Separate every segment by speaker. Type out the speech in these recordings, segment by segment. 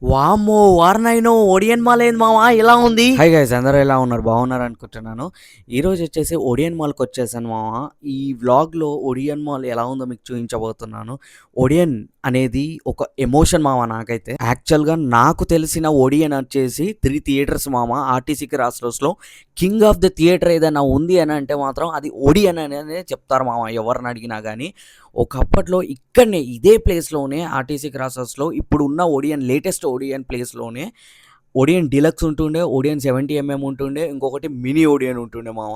Speaker 1: వామ్మో! వారనాయనో! Odean mall ఏంది మామ ఇలా ఉంది? హాయ్ గైస్ అందరూ ఎలా ఉన్నారు? బాగున్నారు అనుకుంటున్నాను. ఈరోజు వచ్చేసి ఒడియన్ మాల్‌కొచ్చేసాను మామ. ఈ వ్లాగ్‌లో ఒడియన్ మాల్ ఎలా ఉందో మీకు చూయించబోతున్నాను. ఒడియన్ అనేది ఒక ఎమోషన్ మామ నాకైతే. యాక్చువల్‌గా నాకు తెలిసిన ఒడియన్ వచ్చేసి 3 థియేటర్స్ మామ. ఆర్టీసీ క్రాస్ రోడ్స్‌లో కింగ్ ఆఫ్ ది థియేటర్ ఏదైనా ఉంది అని అంటే మాత్రం అది ఒడియన్ అనే చెప్తారు మామ ఎవరిని అడిగినా గానీ. ఒకప్పట్లో ఇక్కడనే ఇదే ప్లేస్‌లోనే ఆర్టీసీ క్రాస్ రోడ్స్‌లో ఇప్పుడున్న ఒడియన్ లేటెస్ట్ ఒడియన్ ప్లేస్‌లోనే ఒడియన్ డీలక్స్ ఉంటుండే, ఒడియన్ 70 ఉంటుండే, ఇంకొకటి మినీ ఒడియన్ ఉంటుండే మామ.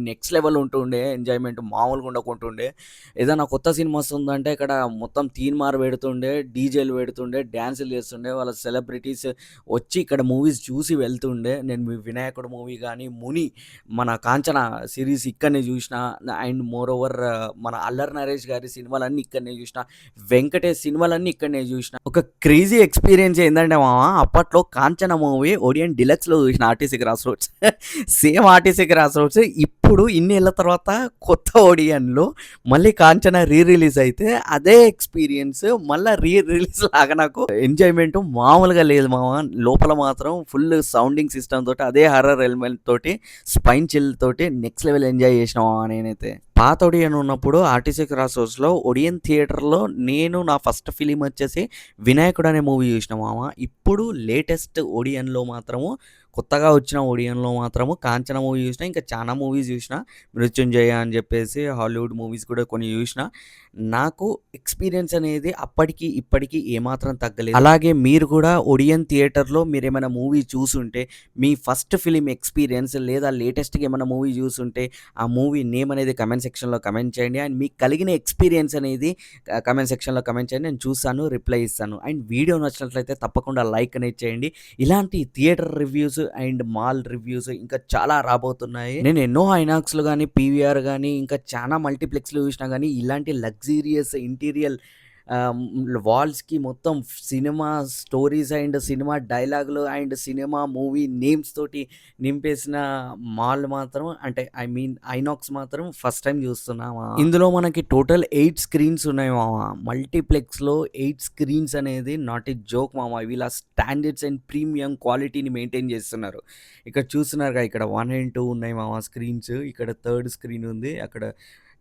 Speaker 1: నెక్స్ట్ లెవెల్ ఉంటుండే. ఎంజాయ్‌మెంట్ మామూలుగా ఉండకుంటుండే. ఏదైనా కొత్త సినిమా వస్తుందంటే ఇక్కడ మొత్తం తీన్మార్ పెడుతుండే, డీజేలు పెడుతుండే, డాన్సులు చేస్తుండే. వాళ్ళ సెలబ్రిటీస్ వచ్చి ఇక్కడ మూవీస్ చూసి వెళ్తుండే. నేను వినాయకుడు మూవీ గానీ, ముని మన 'కాంచన' సీరీస్ ఇక్కడనే చూసిన. అండ్ మోర్ ఓవర్ మన అల్లరి నరేష్ గారి సినిమాలన్నీ ఇక్కడనే చూసిన. వెంకటేష్ సినిమాలన్నీ ఇక్కడనే చూసిన. ఒక క్రేజీ ఎక్స్‌పీరియన్స్ ఏందంటే మామ అప్పట్లో 'కాంచన' మూవీ ఒడియన్ డీలక్స్‌లో చూసిన RTC cross roads. Same RTC cross roads. ఇప్పుడు ఇన్నేళ్ల తర్వాత కొత్త ఒడియన్‌లో మళ్ళీ 'కాంచన' రిలీజ్ అయితే అదే ఎక్స్‌పీరియన్స్ మళ్ళా రిలీజ్ లాగా నాకు ఎంజాయ్‌మెంట్ మామూలుగా లేదు మామ. లోపల మాత్రం ఫుల్ సౌండింగ్ సిస్టమ్ తోటి అదే హారర్ ఎలిమెంట్ తోటి స్పైన్ చిల్ తోటి నెక్స్ట్ లెవెల్ ఎంజాయ్ చేసిన మామ నేనైతే. పాత ఒడియన్ ఉన్నప్పుడు ఆర్టీసీ క్రాస్ రోడ్స్‌లో ఒడియన్ థియేటర్‌లో నేను నా ఫస్ట్ ఫిల్మ్ వచ్చేసి 'వినాయకుడు' అనే మూవీ చూసిన మామ. ఇప్పుడు లేటెస్ట్ ఒడియన్‌లో మాత్రము కొత్తగా వచ్చిన ఒడియన్‌లో మాత్రము 'కాంచన' మూవీ చూసిన. ఇంకా చాలా మూవీస్ చూసిన. 'మృత్యుంజయ' అని చెప్పేసి హాలీవుడ్ మూవీస్ కూడా కొన్ని చూసిన. నాకు ఎక్స్‌పీరియన్స్ అనేది అప్పటికి ఇప్పటికి ఏమాత్రం తగ్గలేదు. అలాగే మీరు కూడా ఒడియన్ థియేటర్‌లో మీరేమైనా మూవీ చూసుంటే మీ ఫస్ట్ ఫిల్మ్ ఎక్స్‌పీరియన్స్ లేదా లేటెస్ట్‌గా ఏమైనా మూవీ చూసుంటే ఆ మూవీ నేమ్ అనేది కమెంట్ సెక్షన్‌లో కమెంట్ చేయండి. అండ్ మీకు కలిగిన ఎక్స్‌పీరియన్స్ అనేది కమెంట్ సెక్షన్‌లో కమెంట్ చేయండి. నేను చూస్తాను, రిప్లై ఇస్తాను. అండ్ వీడియో నచ్చినట్లయితే తప్పకుండా లైక్ అనేది చేయండి. ఇలాంటి theatre reviews and mall reviews ఇంకా చాలా రాబోతున్నాయి. నేను ఎన్నో ఐనాక్స్‌లు గానీ, పీవీఆర్ గానీ, ఇంకా చాలా మల్టీప్లెక్స్‌లు చూసినా గానీ ఇలాంటి లగ్జూరియస్ ఇంటీరియర్ వాల్స్‌కి మొత్తం సినిమా స్టోరీస్ అండ్ సినిమా డైలాగులు అండ్ సినిమా మూవీ నేమ్స్ తోటి నింపేసిన మాల్ మాత్రం అంటే ఐ మీన్ ఐనాక్స్ మాత్రం ఫస్ట్ టైమ్ చూస్తున్నామా. ఇందులో మనకి టోటల్ 8 స్క్రీన్స్ ఉన్నాయి మామ. మల్టీప్లెక్స్‌లో 8 స్క్రీన్స్ అనేది నాట్ ఎ జోక్ మామ. వీళ్ళ స్టాండర్డ్స్ అండ్ ప్రీమియం క్వాలిటీని మెయింటైన్ చేస్తున్నారు. ఇక్కడ చూస్తున్నారుగా ఇక్కడ 1 అండ్ 2 ఉన్నాయి మామ స్క్రీన్స్. ఇక్కడ థర్డ్ స్క్రీన్ ఉంది. అక్కడ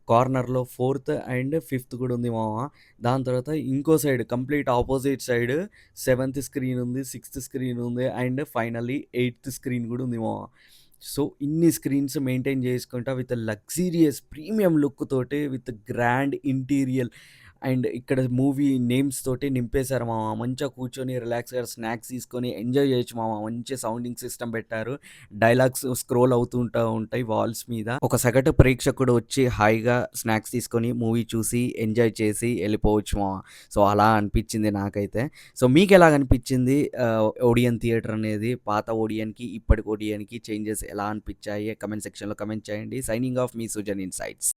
Speaker 1: కార్నర్‌లో ఫోర్త్ అండ్ ఫిఫ్త్ కూడా ఉంది మామ. దాని తర్వాత ఇంకో side complete opposite side seventh screen ఉంది, సిక్స్త్ స్క్రీన్ ఉంది అండ్ ఫైనల్లీ ఎయిత్ స్క్రీన్ కూడా ఉంది మామ. సో ఇన్ని స్క్రీన్స్ మెయింటైన్ చేసుకుంటా విత్ లగ్జూరియస్ ప్రీమియం లుక్ తోటి విత్ గ్రాండ్ ఇంటీరియల్ అండ్ ఇక్కడ మూవీ నేమ్స్ తోటి నింపేశారు మామ. మంచిగా కూర్చొని రిలాక్స్‌గా స్నాక్స్ తీసుకొని ఎంజాయ్ చేయొచ్చు మామ. మంచి సౌండింగ్ సిస్టమ్ పెట్టారు. డైలాగ్స్ స్క్రోల్ ఉంటాయి వాల్స్ మీద. ఒక సగటు ప్రేక్షకుడు వచ్చి హాయిగా స్నాక్స్ తీసుకొని మూవీ చూసి ఎంజాయ్ చేసి వెళ్ళిపోవచ్చు మామ. సో అలా అనిపించింది నాకైతే. సో మీకెలాగ అనిపించింది ఓడియన్ థియేటర్ అనేది? పాత ఓడియన్‌కి, ఇప్పటి ఓడియన్‌కి చేంజెస్ ఎలా అనిపించాయి? కమెంట్ సెక్షన్‌లో కమెంట్ చేయండి. సైనింగ్ ఆఫ్ మీ సుజన్ ఇన్సైట్స్.